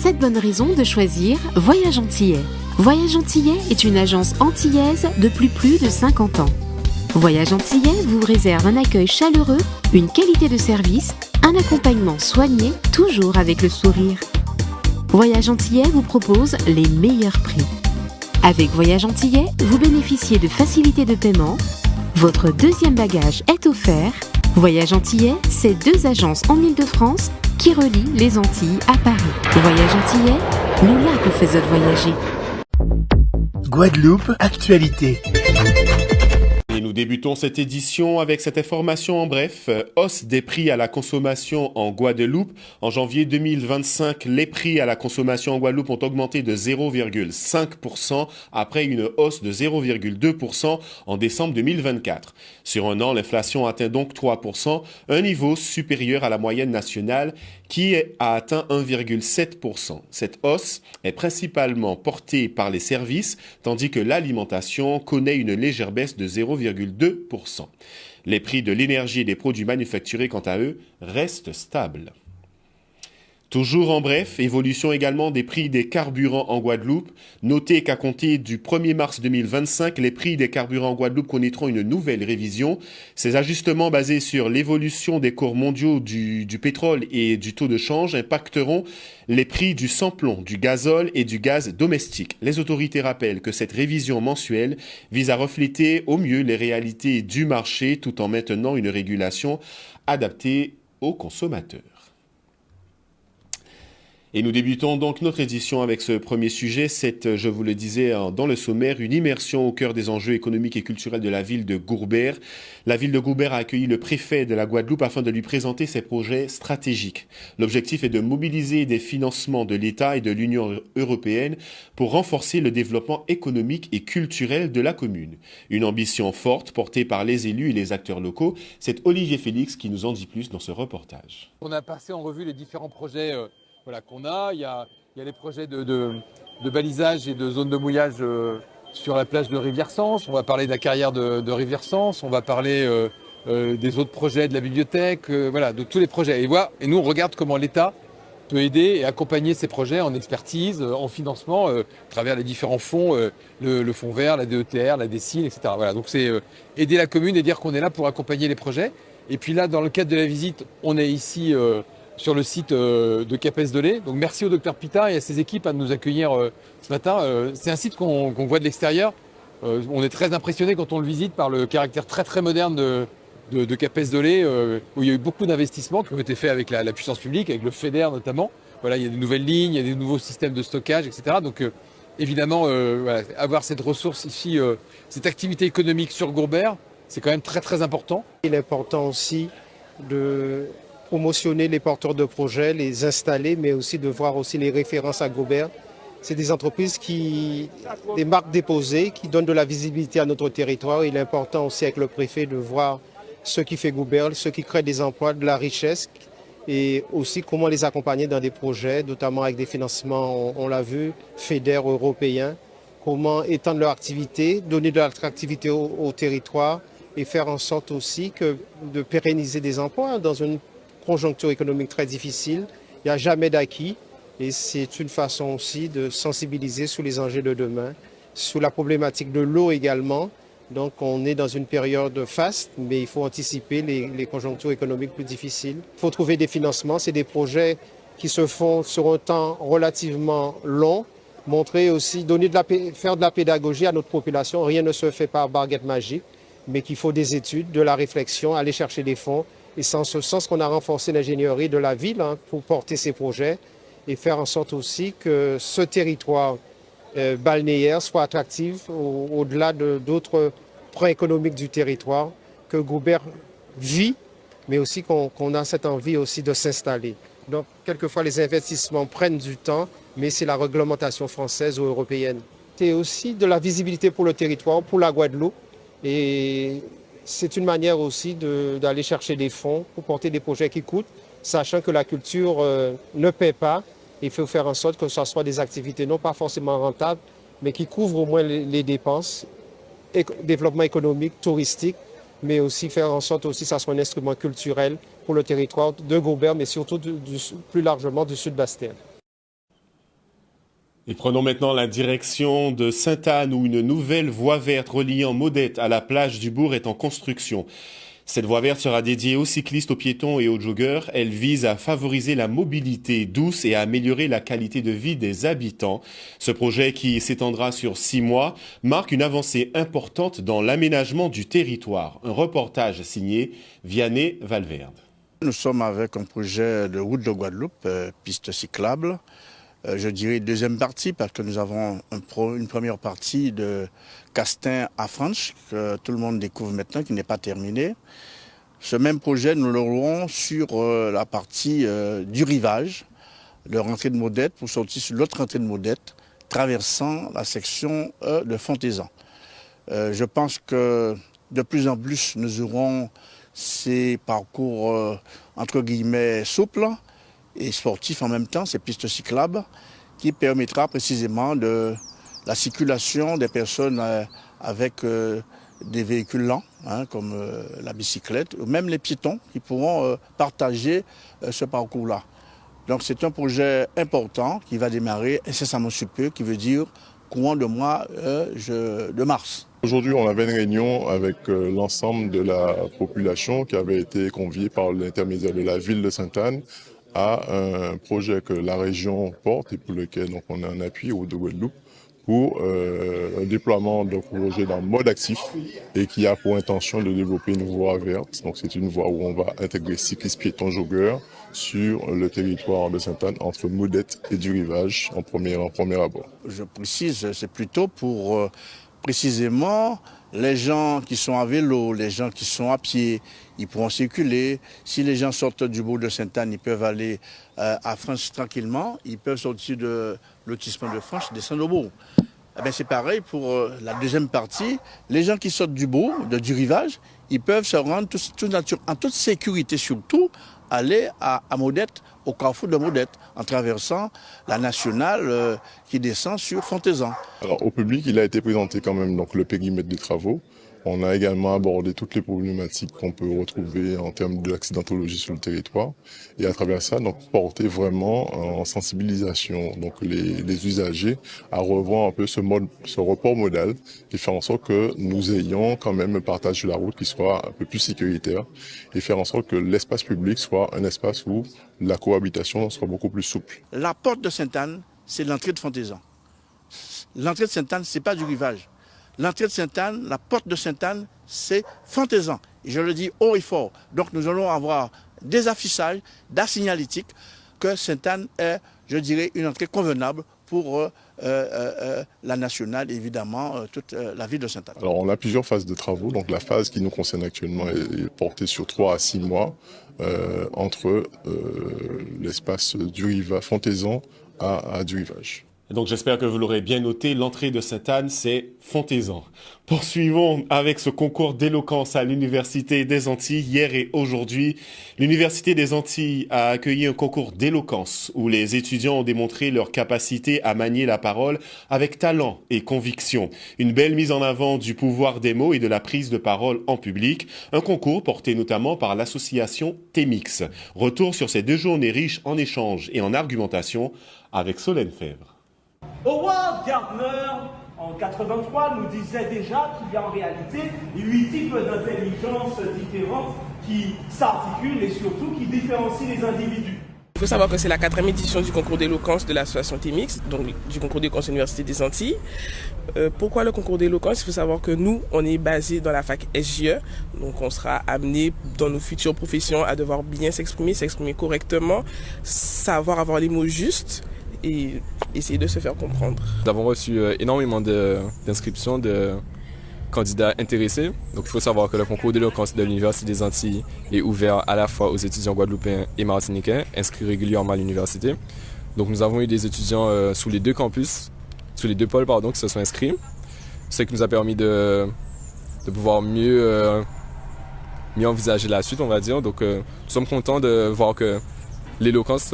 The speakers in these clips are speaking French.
7 bonnes raisons de choisir Voyage Antillais. Voyage Antillais est une agence antillaise depuis plus de 50 ans. Voyage Antillais vous réserve un accueil chaleureux, une qualité de service, un accompagnement soigné, toujours avec le sourire. Voyage Antillais vous propose les meilleurs prix. Avec Voyage Antillais, vous bénéficiez de facilités de paiement. Votre deuxième bagage est offert. Voyage Antillais, c'est 2 agences en Île-de-France qui relient les Antilles à Paris. Voyage Antillais, nous là vous faisons voyager. Guadeloupe, actualité. Et nous débutons cette édition avec cette information en bref. Hausse des prix à la consommation en Guadeloupe. En janvier 2025, les prix à la consommation en Guadeloupe ont augmenté de 0,5% après une hausse de 0,2% en décembre 2024. Sur un an, l'inflation atteint donc 3%, un niveau supérieur à la moyenne nationale qui a atteint 1,7%. Cette hausse est principalement portée par les services, tandis que l'alimentation connaît une légère baisse de 0,2%. Les prix de l'énergie et des produits manufacturés, quant à eux, restent stables. Toujours en bref, évolution également des prix des carburants en Guadeloupe. Notez qu'à compter du 1er mars 2025, les prix des carburants en Guadeloupe connaîtront une nouvelle révision. Ces ajustements basés sur l'évolution des cours mondiaux du pétrole et du taux de change impacteront les prix du sans-plomb, du gazole et du gaz domestique. Les autorités rappellent que cette révision mensuelle vise à refléter au mieux les réalités du marché tout en maintenant une régulation adaptée aux consommateurs. Et nous débutons donc notre édition avec ce premier sujet. C'est, je vous le disais dans le sommaire, une immersion au cœur des enjeux économiques et culturels de la ville de Gourbert. La ville de Gourbert a accueilli le préfet de la Guadeloupe afin de lui présenter ses projets stratégiques. L'objectif est de mobiliser des financements de l'État et de l'Union européenne pour renforcer le développement économique et culturel de la commune. Une ambition forte portée par les élus et les acteurs locaux. C'est Olivier Félix qui nous en dit plus dans ce reportage. On a passé en revue les différents projets qu'on a. Il y a les projets de balisage et de zone de mouillage sur la plage de Rivière-Sens. On va parler de la carrière de Rivière-Sens. On va parler des autres projets de la bibliothèque, de tous les projets. Et nous, on regarde comment l'État peut aider et accompagner ces projets en expertise, en financement, à travers les différents fonds, le fonds vert, la DETR, la DECIL, etc. Donc c'est aider la commune et dire qu'on est là pour accompagner les projets. Et puis là, dans le cadre de la visite, on est ici sur le site de Capes-Dolé. Donc merci au docteur Pitard et à ses équipes de nous accueillir ce matin. C'est un site qu'on voit de l'extérieur. On est très impressionné quand on le visite par le caractère très très moderne de Capes-Dolé, où il y a eu beaucoup d'investissements qui ont été faits avec la puissance publique, avec le FEDER notamment. Il y a des nouvelles lignes, il y a des nouveaux systèmes de stockage, etc. Donc évidemment, avoir cette ressource ici, cette activité économique sur Gourbert, c'est quand même très très important. Il est important aussi de promotionner les porteurs de projets, les installer, mais aussi de voir aussi les références à Gourbert. C'est des entreprises des marques déposées, qui donnent de la visibilité à notre territoire. Il est important aussi avec le préfet de voir ce qui fait Gourbert, ce qui crée des emplois, de la richesse, et aussi comment les accompagner dans des projets, notamment avec des financements, on l'a vu, FEDER européens, comment étendre leur activité, donner de l'attractivité au territoire et faire en sorte aussi de pérenniser des emplois dans une conjoncture économique très difficile. Il n'y a jamais d'acquis et c'est une façon aussi de sensibiliser sur les enjeux de demain, sur la problématique de l'eau également. Donc on est dans une période faste, mais il faut anticiper les conjonctures économiques plus difficiles. Il faut trouver des financements, c'est des projets qui se font sur un temps relativement long. Montrer aussi, faire de la pédagogie à notre population. Rien ne se fait par baguette magique, mais qu'il faut des études, de la réflexion, aller chercher des fonds. Et c'est en ce sens qu'on a renforcé l'ingénierie de la ville pour porter ces projets et faire en sorte aussi que ce territoire balnéaire soit attractif au-delà d'autres points économiques du territoire, que Gourbert vit, mais aussi qu'on a cette envie aussi de s'installer. Donc, quelquefois, les investissements prennent du temps, mais c'est la réglementation française ou européenne. C'est aussi de la visibilité pour le territoire, pour la Guadeloupe, et c'est une manière aussi d'aller chercher des fonds pour porter des projets qui coûtent, sachant que la culture ne paie pas. Il faut faire en sorte que ce soit des activités non pas forcément rentables, mais qui couvrent au moins les dépenses, développement économique, touristique, mais aussi faire en sorte aussi que ça soit un instrument culturel pour le territoire de Gourbert, mais surtout plus largement du sud Bastère. Et prenons maintenant la direction de Sainte-Anne où une nouvelle voie verte reliant Maudette à la plage du Bourg est en construction. Cette voie verte sera dédiée aux cyclistes, aux piétons et aux joggeurs. Elle vise à favoriser la mobilité douce et à améliorer la qualité de vie des habitants. Ce projet, qui s'étendra sur 6 mois, marque une avancée importante dans l'aménagement du territoire. Un reportage signé Vianney Valverde. Nous sommes avec un projet de route de Guadeloupe, piste cyclable. Je dirais deuxième partie parce que nous avons une première partie de Castin à Franche que tout le monde découvre maintenant, qui n'est pas terminée. Ce même projet, nous l'aurons sur la partie du rivage, de rentrée de Maudette pour sortir sur l'autre rentrée de Maudette, traversant la section de Fontaisan. Je pense que de plus en plus, nous aurons ces parcours entre guillemets souples et sportifs en même temps, ces pistes cyclables, qui permettra précisément de la circulation des personnes avec des véhicules lents, comme la bicyclette, ou même les piétons qui pourront partager ce parcours-là. Donc c'est un projet important qui va démarrer incessamment sous peu, qui veut dire courant de mois de mars. Aujourd'hui, on avait une réunion avec l'ensemble de la population qui avait été conviée par l'intermédiaire de la ville de Sainte-Anne à un projet que la région porte et pour lequel donc, on a un appui au de Guadeloupe pour un déploiement d'un projet dans le mode actif et qui a pour intention de développer une voie verte. Donc c'est une voie où on va intégrer cyclistes, piétons, joggeurs sur le territoire de Sainte-Anne entre Maudette et du Rivage en premier abord. Je précise, c'est plutôt pour précisément les gens qui sont à vélo, les gens qui sont à pied, ils pourront circuler. Si les gens sortent du bourg de Sainte-Anne, ils peuvent aller à Franche tranquillement. Ils peuvent sortir de lotissement de Franche, descendre au bourg. Eh c'est pareil pour la deuxième partie. Les gens qui sortent du bourg, du Rivage, ils peuvent se rendre en toute sécurité, surtout aller à Maudette, au carrefour de Maudette, en traversant la nationale qui descend sur Fontaisan. Alors au public, il a été présenté quand même donc, le périmètre des travaux. On a également abordé toutes les problématiques qu'on peut retrouver en termes d'accidentologie sur le territoire. Et à travers ça, donc, porter vraiment en sensibilisation donc, les usagers à revoir un peu ce report modal et faire en sorte que nous ayons quand même un partage de la route qui soit un peu plus sécuritaire et faire en sorte que l'espace public soit un espace où la cohabitation soit beaucoup plus souple. La porte de Sainte-Anne, c'est l'entrée de Fontaisan. L'entrée de Sainte-Anne, c'est pas du Rivage. L'entrée de Sainte-Anne, la porte de Sainte-Anne, c'est Fontaisan. Et je le dis haut et fort. Donc nous allons avoir des affichages, des signalétiques, que Sainte-Anne est, je dirais, une entrée convenable pour la nationale et évidemment toute la ville de Sainte-Anne. Alors on a plusieurs phases de travaux. Donc la phase qui nous concerne actuellement est portée sur 3 à 6 mois entre l'espace du Rivage, Fontaisan à du Rivage. Donc j'espère que vous l'aurez bien noté, l'entrée de Sainte-Anne, c'est Fontaisan. Poursuivons avec ce concours d'éloquence à l'Université des Antilles. Hier et aujourd'hui, l'Université des Antilles a accueilli un concours d'éloquence où les étudiants ont démontré leur capacité à manier la parole avec talent et conviction. Une belle mise en avant du pouvoir des mots et de la prise de parole en public. Un concours porté notamment par l'association Temix. Retour sur ces 2 journées riches en échanges et en argumentation avec Solène Fèvre. Howard Gardner, en 83, nous disait déjà qu'il y a en réalité 8 types d'intelligence différentes qui s'articulent et surtout qui différencient les individus. Il faut savoir que c'est la 4e édition du concours d'éloquence de l'association Temix, donc du concours d'éloquence de l'Université des Antilles. Pourquoi le concours d'éloquence? Il faut savoir que nous, on est basé dans la fac SJE, donc on sera amené dans nos futures professions à devoir bien s'exprimer correctement, savoir avoir les mots justes et essayer de se faire comprendre. Nous avons reçu énormément d'inscriptions de candidats intéressés. Donc il faut savoir que le concours d'éloquence de l'Université des Antilles est ouvert à la fois aux étudiants guadeloupéens et martiniquais, inscrits régulièrement à l'université. Donc nous avons eu des étudiants sous les 2 campus, sous les 2 pôles qui se sont inscrits, ce qui nous a permis de pouvoir mieux envisager la suite, on va dire. Donc nous sommes contents de voir que l'éloquence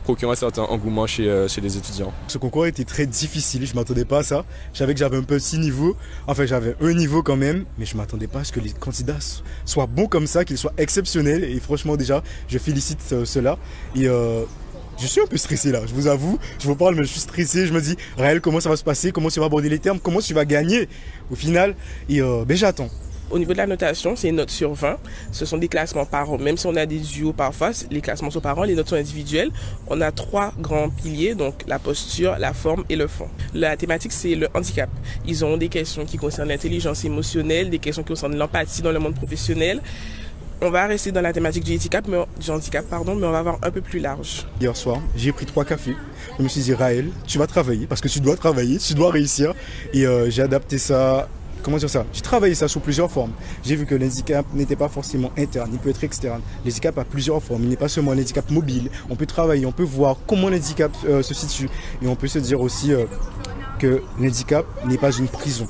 procure un certain engouement chez les étudiants. Ce concours était très difficile, je ne m'attendais pas à ça. Je savais que j'avais un petit niveau, enfin j'avais un niveau quand même, mais je ne m'attendais pas à ce que les candidats soient bons comme ça, qu'ils soient exceptionnels. Et franchement déjà, je félicite ceux-là. Et Je suis un peu stressé là, je vous avoue, je vous parle mais je suis stressé, je me dis Raël comment ça va se passer, comment tu vas aborder les termes, comment tu vas gagner au final et j'attends. Au niveau de la notation, c'est une note sur 20. Ce sont des classements par an. Même si on a des duos parfois, les classements sont par an, les notes sont individuelles. On a 3 grands piliers, donc la posture, la forme et le fond. La thématique, c'est le handicap. Ils ont des questions qui concernent l'intelligence émotionnelle, des questions qui concernent l'empathie dans le monde professionnel. On va rester dans la thématique du handicap, mais on va avoir un peu plus large. Hier soir, j'ai pris 3 cafés. Je me suis dit, Raël, tu vas travailler, parce que tu dois travailler, tu dois réussir. Et j'ai adapté ça, comment dire ça? J'ai travaillé ça sous plusieurs formes. J'ai vu que l'handicap n'était pas forcément interne, il peut être externe. L'handicap a plusieurs formes, il n'est pas seulement l'handicap mobile. On peut travailler, on peut voir comment l'handicap se situe. Et on peut se dire aussi que l'handicap n'est pas une prison.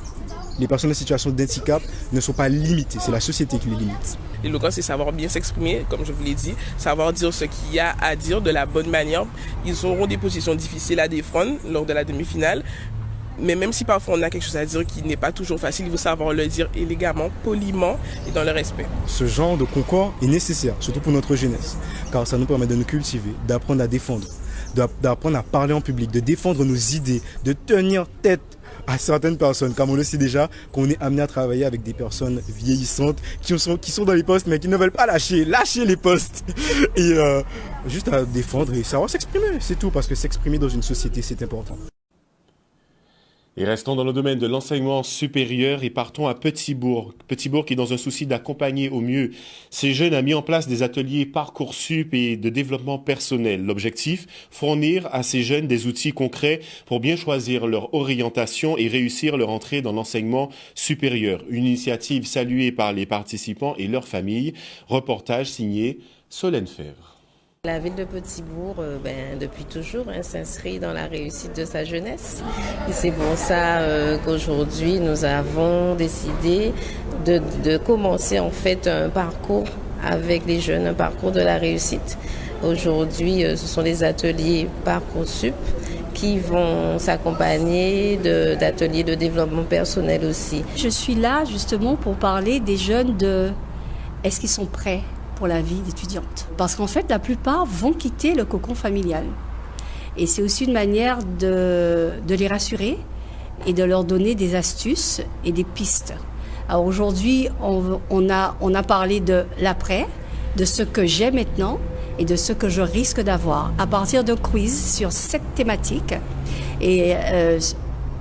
Les personnes en situation d'handicap ne sont pas limitées, c'est la société qui les limite. L'éloquence, c'est savoir bien s'exprimer, comme je vous l'ai dit, savoir dire ce qu'il y a à dire de la bonne manière. Ils auront des positions difficiles à défendre lors de la demi-finale, mais même si parfois on a quelque chose à dire qui n'est pas toujours facile, il faut savoir le dire élégamment, poliment et dans le respect. Ce genre de concours est nécessaire, surtout pour notre jeunesse, car ça nous permet de nous cultiver, d'apprendre à défendre, d'apprendre à parler en public, de défendre nos idées, de tenir tête à certaines personnes, comme on le sait déjà, qu'on est amené à travailler avec des personnes vieillissantes qui sont dans les postes mais qui ne veulent pas lâcher les postes et juste à défendre et savoir s'exprimer, c'est tout, parce que s'exprimer dans une société c'est important. Et restons dans le domaine de l'enseignement supérieur et partons à Petit-Bourg. Petit-Bourg qui, dans un souci d'accompagner au mieux ces jeunes, a mis en place des ateliers Parcoursup et de développement personnel. L'objectif, fournir à ces jeunes des outils concrets pour bien choisir leur orientation et réussir leur entrée dans l'enseignement supérieur. Une initiative saluée par les participants et leurs familles. Reportage signé Solène Fèvre. La ville de Petit-Bourg, depuis toujours, s'inscrit dans la réussite de sa jeunesse. Et c'est pour ça qu'aujourd'hui, nous avons décidé de commencer en fait un parcours avec les jeunes, un parcours de la réussite. Aujourd'hui, ce sont des ateliers Parcoursup qui vont s'accompagner d'ateliers de développement personnel aussi. Je suis là justement pour parler des jeunes est-ce qu'ils sont prêts pour la vie d'étudiante. Parce qu'en fait, la plupart vont quitter le cocon familial. Et c'est aussi une manière de les rassurer et de leur donner des astuces et des pistes. Alors aujourd'hui, on a parlé de l'après, de ce que j'ai maintenant et de ce que je risque d'avoir. À partir d'un quiz sur cette thématique, et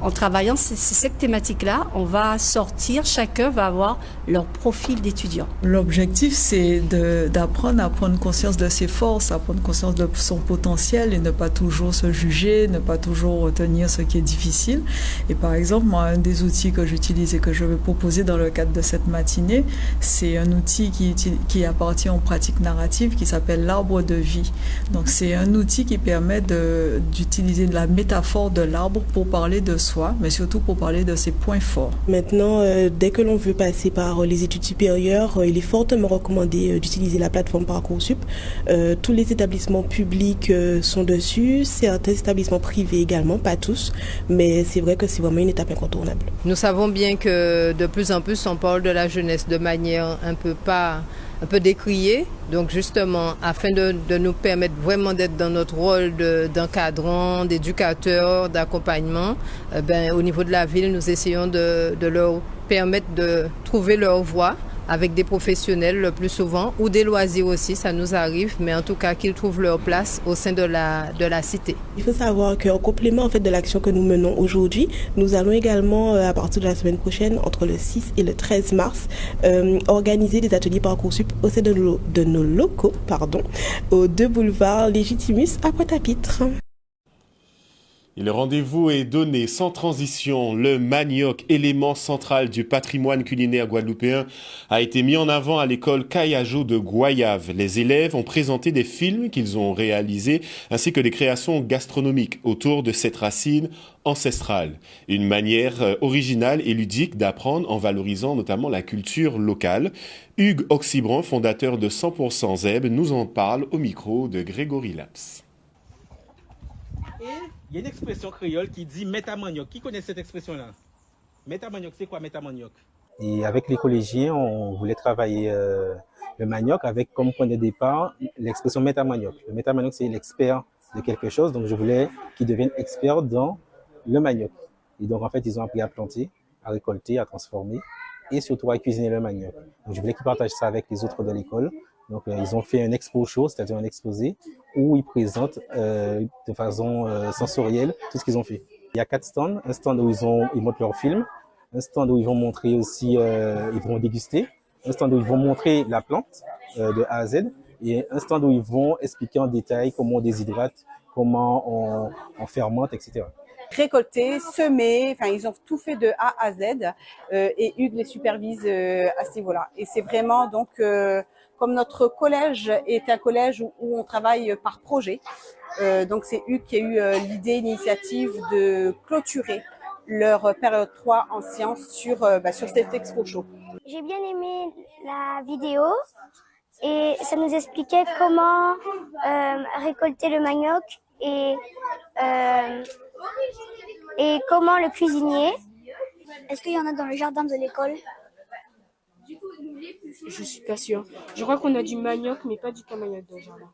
en travaillant cette thématique-là, on va sortir, chacun va avoir leur profil d'étudiant. L'objectif, c'est d'apprendre à prendre conscience de ses forces, à prendre conscience de son potentiel et ne pas toujours se juger, ne pas toujours retenir ce qui est difficile. Et par exemple, moi, un des outils que j'utilise et que je vais proposer dans le cadre de cette matinée, c'est un outil qui appartient aux pratiques narratives qui s'appelle l'arbre de vie. Donc, c'est un outil qui permet d'utiliser de la métaphore de l'arbre pour parler de soi, mais surtout pour parler de ses points forts. Maintenant, dès que l'on veut passer par les études supérieures, il est fortement recommandé d'utiliser la plateforme Parcoursup. Tous les établissements publics sont dessus, certains établissements privés également, pas tous, mais c'est vrai que c'est vraiment une étape incontournable. Nous savons bien que de plus en plus on parle de la jeunesse de manière un peu décriée. Donc justement, afin de nous permettre vraiment d'être dans notre rôle d'encadrant, d'éducateur, d'accompagnement, au niveau de la ville, nous essayons de leur permettre de trouver leur voie avec des professionnels le plus souvent, ou des loisirs aussi, ça nous arrive, mais en tout cas qu'ils trouvent leur place au sein de la cité. Il faut savoir qu'en complément en fait de l'action que nous menons aujourd'hui, nous allons également, à partir de la semaine prochaine, entre le 6 et le 13 mars, organiser des ateliers Parcoursup au sein de nos locaux, au 2 boulevard Légitimus à Pointe-à-Pitre. Et le rendez-vous est donné sans transition. Le manioc, élément central du patrimoine culinaire guadeloupéen, a été mis en avant à l'école Cayajo de Goyave. Les élèves ont présenté des films qu'ils ont réalisés ainsi que des créations gastronomiques autour de cette racine ancestrale. Une manière originale et ludique d'apprendre en valorisant notamment la culture locale. Hugues Oxybran, fondateur de 100% Zeb, nous en parle au micro de Grégory Laps. Il y a une expression créole qui dit métamanioc. Qui connaît cette expression-là? Métamanioc, c'est quoi métamanioc? Et avec les collégiens, on voulait travailler le manioc avec comme point de départ l'expression métamanioc. Le métamanioc, c'est l'expert de quelque chose, donc je voulais qu'ils deviennent experts dans le manioc. Et donc en fait, ils ont appris à planter, à récolter, à transformer et surtout à cuisiner le manioc. Donc je voulais qu'ils partagent ça avec les autres de l'école. Donc ils ont fait un expo show, c'est-à-dire un exposé où ils présentent de façon sensorielle tout ce qu'ils ont fait. Il y a 4 stands, un stand où ils montrent leurs films, un stand où ils vont montrer aussi, ils vont déguster, un stand où ils vont montrer la plante de A à Z et un stand où ils vont expliquer en détail comment on déshydrate, comment on fermente, etc. Récolter, semer, enfin ils ont tout fait de A à Z et Hugues les supervise à ce niveau-là. Et c'est vraiment donc comme notre collège est un collège où on travaille par projet, donc c'est Hugues qui a eu l'idée, l'initiative de clôturer leur période 3 en sciences sur cette expo show. J'ai bien aimé la vidéo et ça nous expliquait comment récolter le manioc et comment le cuisiner. Est-ce qu'il y en a dans le jardin de l'école? Je suis pas sûre. Je crois qu'on a du manioc, mais pas du camanioc dans le jardin.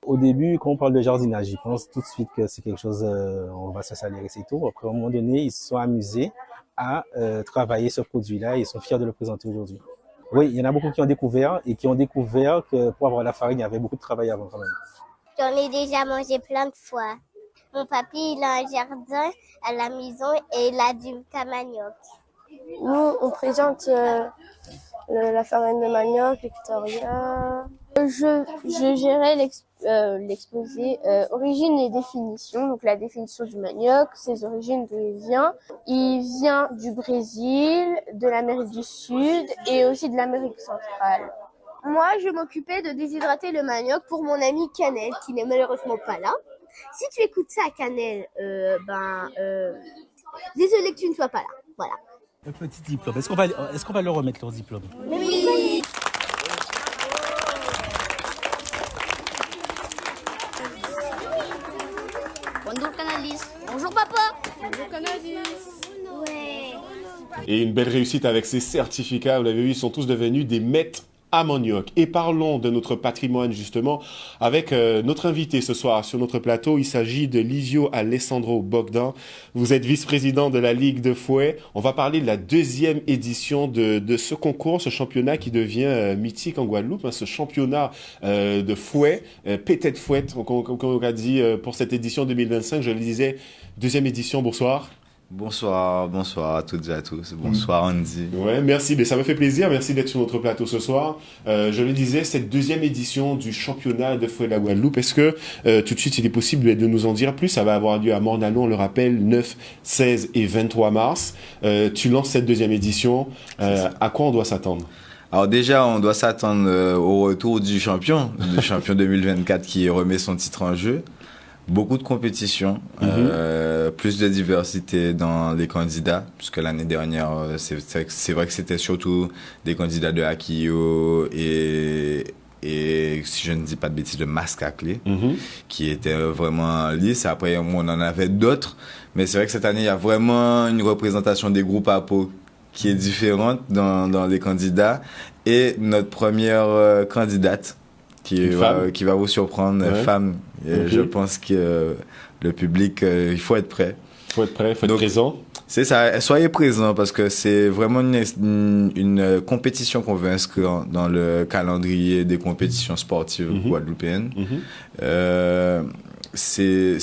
Au début, quand on parle de jardinage, ils pensent tout de suite que c'est quelque chose, on va se salir, c'est tout. Après, à un moment donné, ils se sont amusés à travailler ce produit-là et ils sont fiers de le présenter aujourd'hui. Oui, il y en a beaucoup qui ont découvert et qui ont découvert que pour avoir la farine, il y avait beaucoup de travail avant quand même. J'en ai déjà mangé plein de fois. Mon papy, il a un jardin à la maison et il a du camanioc. Nous, on présente la farine de manioc, Victoria. Je gérais l'exposé origine et définition. Donc la définition du manioc, ses origines, d'où il vient. Il vient du Brésil, de l'Amérique du Sud et aussi de l'Amérique centrale. Moi, je m'occupais de déshydrater le manioc pour mon ami Canel, qui n'est malheureusement pas là. Si tu écoutes ça, Canel, désolé que tu ne sois pas là. Voilà. Un petit diplôme. Est-ce qu'on va leur remettre leur diplôme? Oui. Bonjour Canalis. Bonjour papa. Bonjour Canalis. Ouais. Et une belle réussite avec ces certificats, vous l'avez vu, ils sont tous devenus des maîtres à manioc. Et parlons de notre patrimoine justement avec notre invité ce soir sur notre plateau. Il s'agit de Livio Alessandro Bogdan. Vous êtes vice-président de la Ligue de Fouet. On va parler de la 2e édition de ce concours, ce championnat qui devient mythique en Guadeloupe, hein, ce championnat de fouet, pété de fouette, comme on a dit pour cette édition 2025. Je le disais, 2e édition, bonsoir. Bonsoir à toutes et à tous. Bonsoir Andy. Ouais, merci. Mais ça me fait plaisir. Merci d'être sur notre plateau ce soir. Je le disais, cette 2e édition du championnat de fouet de la Guadeloupe. Est-ce que tout de suite, il est possible de nous en dire plus? Ça va avoir lieu à Morne-à-l'Eau, on le rappelle, 9, 16 et 23 mars. Tu lances cette 2e édition. À quoi on doit s'attendre? Alors déjà, on doit s'attendre au retour du champion 2024 qui remet son titre en jeu. Beaucoup de compétitions, plus de diversité dans les candidats, puisque l'année dernière, c'est vrai que c'était surtout des candidats de Akio et si je ne dis pas de bêtises, de Mascaclé, qui étaient vraiment lisses. Après, on en avait d'autres, mais c'est vrai que cette année, il y a vraiment une représentation des groupes à peau qui est différente dans les candidats. Et notre première candidate, qui va vous surprendre, femme. Et je pense que le public, il faut être prêt. Il faut être prêt, il faut être présent. C'est ça, soyez présents parce que c'est vraiment une compétition qu'on veut inscrire dans le calendrier des compétitions sportives guadeloupéennes. C'est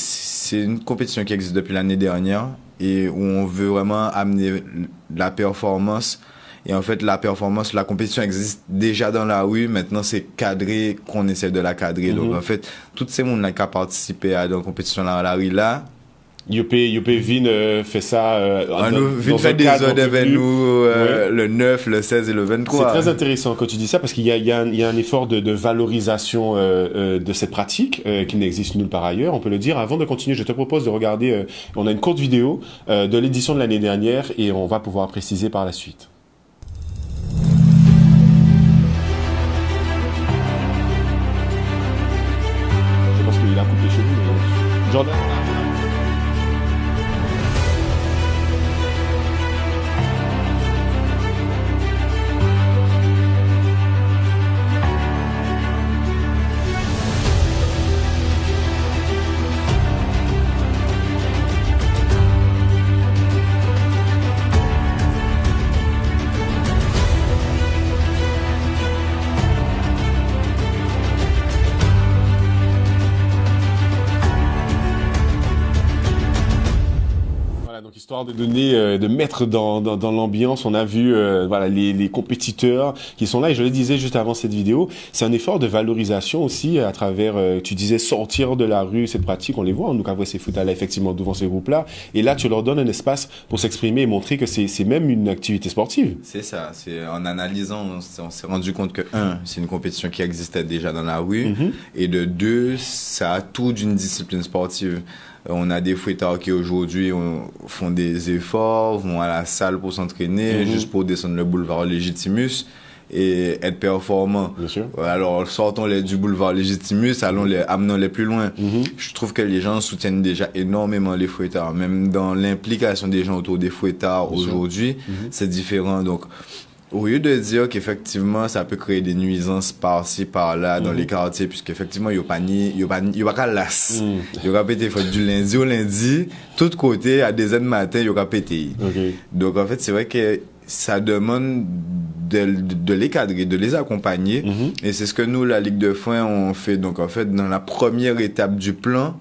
une compétition qui existe depuis l'année dernière et où on veut vraiment amener la performance. Et en fait, la compétition existe déjà dans la rue. Maintenant, c'est cadré qu'on essaie de la cadrer. Donc, en fait, tous ces gens qui ont participé à la compétition dans la rue là. Yopé Vin fait ça. Vin fait des ordres avec nous le 9, le 16 et le 23. C'est très intéressant quand tu dis ça parce qu'il y a un effort de valorisation de cette pratique qui n'existe nulle part ailleurs. On peut le dire. Avant de continuer, je te propose de regarder. On a une courte vidéo de l'édition de l'année dernière et on va pouvoir préciser par la suite. Il a coupé les cheveux. Jordan. Donc, histoire de donner, de mettre dans l'ambiance, on a vu voilà les compétiteurs qui sont là. Et je le disais juste avant cette vidéo, c'est un effort de valorisation aussi à travers, tu disais, sortir de la rue, cette pratique, on les voit, nous avons ces foot-là effectivement devant ces groupes-là. Et là, tu leur donnes un espace pour s'exprimer et montrer que c'est même une activité sportive. C'est ça. C'est en analysant, on s'est rendu compte que c'est une compétition qui existait déjà dans la rue, et de deux, ça a tout d'une discipline sportive. On a des fouettards qui aujourd'hui font des efforts, vont à la salle pour s'entraîner, juste pour descendre le boulevard Légitimus et être performants. Bien sûr. Alors sortons-les du boulevard Légitimus, amenons-les plus loin. Je trouve que les gens soutiennent déjà énormément les fouettards, même dans l'implication des gens autour des fouettards aujourd'hui, c'est différent. Donc au lieu de dire qu'effectivement ça peut créer des nuisances par-ci par-là dans les quartiers, puisqu'effectivement il y a pas las, il y aura pété du lundi au lundi, tout côté à des aides matin il y aura pété. Donc en fait c'est vrai que ça demande de les cadrer, de les accompagner, et c'est ce que nous la Ligue de Foin on fait. Donc en fait dans la première étape du plan,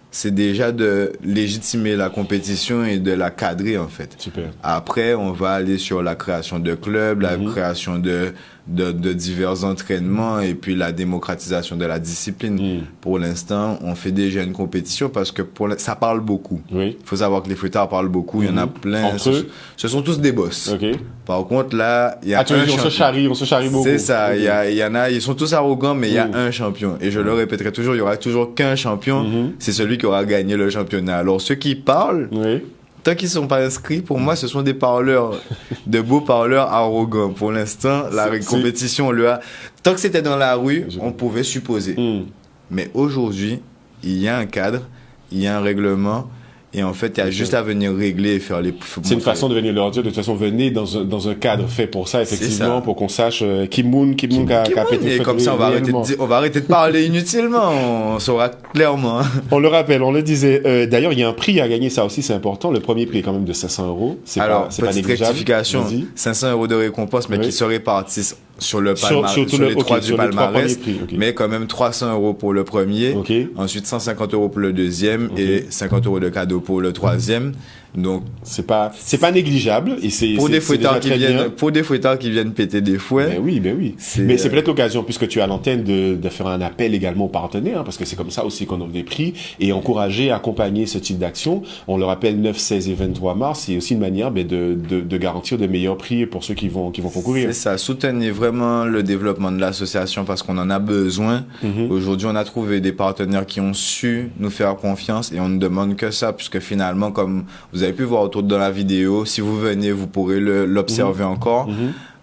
c'est déjà de légitimer la compétition et de la cadrer en fait. Super. Après, on va aller sur la création de clubs, la création de divers entraînements et puis la démocratisation de la discipline. Pour l'instant, on fait déjà une compétition parce que ça parle beaucoup. Il faut savoir que les fouettards parlent beaucoup, il y en a plein. Ce sont tous des boss. Par contre, là, il y a on se charrie beaucoup. C'est ça, il y en a, ils sont tous arrogants, mais il y a un champion. Et je le répéterai toujours, il y aura toujours qu'un champion, c'est celui qui aura gagné le championnat. Alors, ceux qui parlent, tant qu'ils ne sont pas inscrits, pour moi, ce sont des parleurs, de beaux parleurs arrogants. Pour l'instant, la compétition, tant que c'était dans la rue, on pouvait supposer. Mais aujourd'hui, il y a un cadre, il y a un règlement, et en fait, il y a juste à venir régler et faire les... C'est une façon de venir leur dire, de toute façon, venez dans un cadre fait pour ça, effectivement, pour qu'on sache Kim Moon a pété. Et comme ça, on va arrêter de parler inutilement, on saura clairement. On le rappelle, on le disait. D'ailleurs, il y a un prix à gagner, ça aussi, c'est important. Le premier prix est quand même de 500 €. Alors, c'est pas négligeable. Rectification, 500 € de récompense, mais qui se répartissent sur les trois du palmarès, mais quand même 300 € pour le premier, ensuite 150 € pour le deuxième et 50 € de cadeau pour le troisième. Donc c'est pas négligeable et c'est pour des fouettards qui viennent péter des fouets. Ben oui. Mais c'est peut-être l'occasion, puisque tu as l'antenne, de faire un appel également aux partenaires, parce que c'est comme ça aussi qu'on offre des prix, et encourager, accompagner ce type d'action. On le rappelle, 9, 16 et 23 mars, c'est aussi une manière de garantir de meilleurs prix pour ceux qui vont concourir. C'est ça, soutenir vraiment le développement de l'association parce qu'on en a besoin. Aujourd'hui, on a trouvé des partenaires qui ont su nous faire confiance et on ne demande que ça, puisque finalement, comme vous avez pu voir autour de la vidéo, si vous venez, vous pourrez l'observer encore.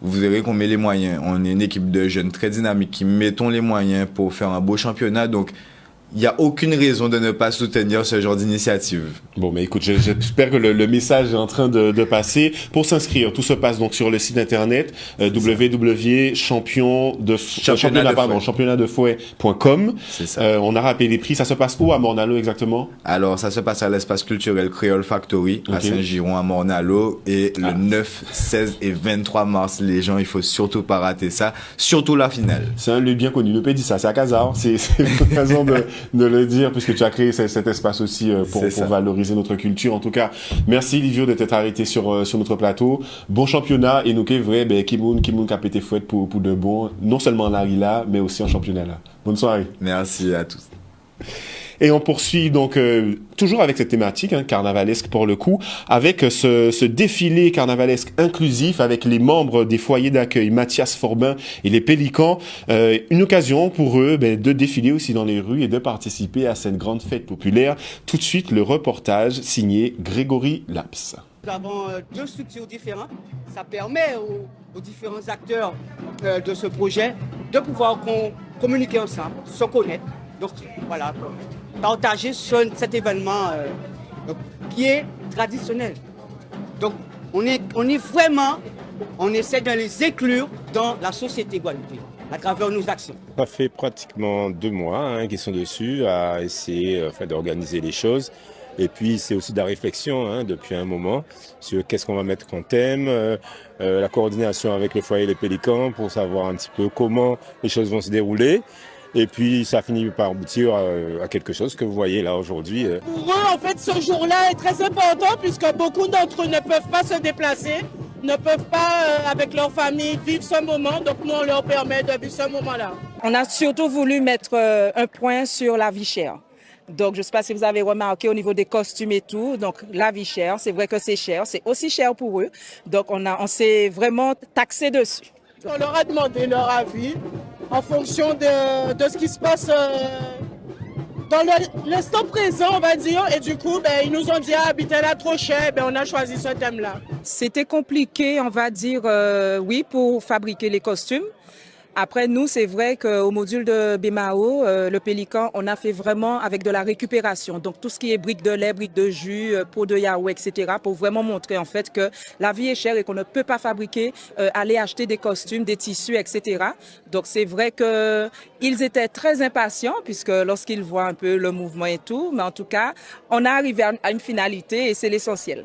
Vous verrez qu'on met les moyens. On est une équipe de jeunes très dynamiques qui mettons les moyens pour faire un beau championnat. Donc, il n'y a aucune raison de ne pas soutenir ce genre d'initiative. Bon, mais écoute, j'espère que le message est en train de passer. Pour s'inscrire, tout se passe donc sur le site internet championnatdefouet.com. C'est ça. On a rappelé les prix. Ça se passe où à Morne-à-l'Eau exactement? Alors, ça se passe à l'espace culturel Creole Factory à Saint-Giron à Morne-à-l'Eau, et le 9, 16 et 23 mars, les gens, il faut surtout pas rater ça, surtout la finale. C'est un lieu bien connu. Ne pas dire ça, c'est à Casar. C'est une raison de le dire, puisque tu as créé cet espace aussi pour valoriser notre culture. En tout cas, merci Livio de t'être arrêté sur notre plateau. Bon championnat, et nous vrai Kimoun a pété fouette pour de bon, non seulement en Larila, mais aussi en championnat là. Bonne soirée. Merci à tous. Et on poursuit donc toujours avec cette thématique carnavalesque pour le coup, avec ce défilé carnavalesque inclusif avec les membres des foyers d'accueil Mathias Forbin et les Pélicans. Une occasion pour eux de défiler aussi dans les rues et de participer à cette grande fête populaire. Tout de suite, le reportage signé Grégory Laps. Nous avons deux structures différentes. Ça permet aux différents acteurs de ce projet de pouvoir communiquer ensemble, se connaître. Donc voilà, partager cet événement qui est traditionnel. Donc on essaie de les inclure dans la société guadeloupéenne à travers nos actions. Ça fait pratiquement 2 mois qu'ils sont dessus à essayer d'organiser les choses. Et puis c'est aussi de la réflexion depuis un moment sur qu'est-ce qu'on va mettre en thème, la coordination avec le foyer Les Pélicans pour savoir un petit peu comment les choses vont se dérouler. Et puis ça finit par aboutir à quelque chose que vous voyez là aujourd'hui. Pour eux, en fait, ce jour-là est très important puisque beaucoup d'entre eux ne peuvent pas se déplacer, ne peuvent pas, avec leur famille, vivre ce moment. Donc nous, on leur permet de vivre ce moment-là. On a surtout voulu mettre un point sur la vie chère. Donc, je ne sais pas si vous avez remarqué au niveau des costumes et tout. Donc, la vie chère, c'est vrai que c'est cher. C'est aussi cher pour eux. Donc, on s'est vraiment taxé dessus. On leur a demandé leur avis en fonction de ce qui se passe dans l'instant présent, on va dire. Et du coup, ils nous ont dit, habiter là trop cher. On a choisi ce thème-là. C'était compliqué, on va dire, oui, pour fabriquer les costumes. Après, nous, c'est vrai qu'au module de BMAO, le Pélican, on a fait vraiment avec de la récupération. Donc, tout ce qui est briques de lait, briques de jus, pots de yaourt, etc. pour vraiment montrer, en fait, que la vie est chère et qu'on ne peut pas fabriquer, aller acheter des costumes, des tissus, etc. Donc, c'est vrai que ils étaient très impatients puisque lorsqu'ils voient un peu le mouvement et tout. Mais en tout cas, on a arrivé à une finalité et c'est l'essentiel.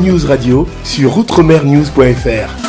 News Radio sur outremernews.fr.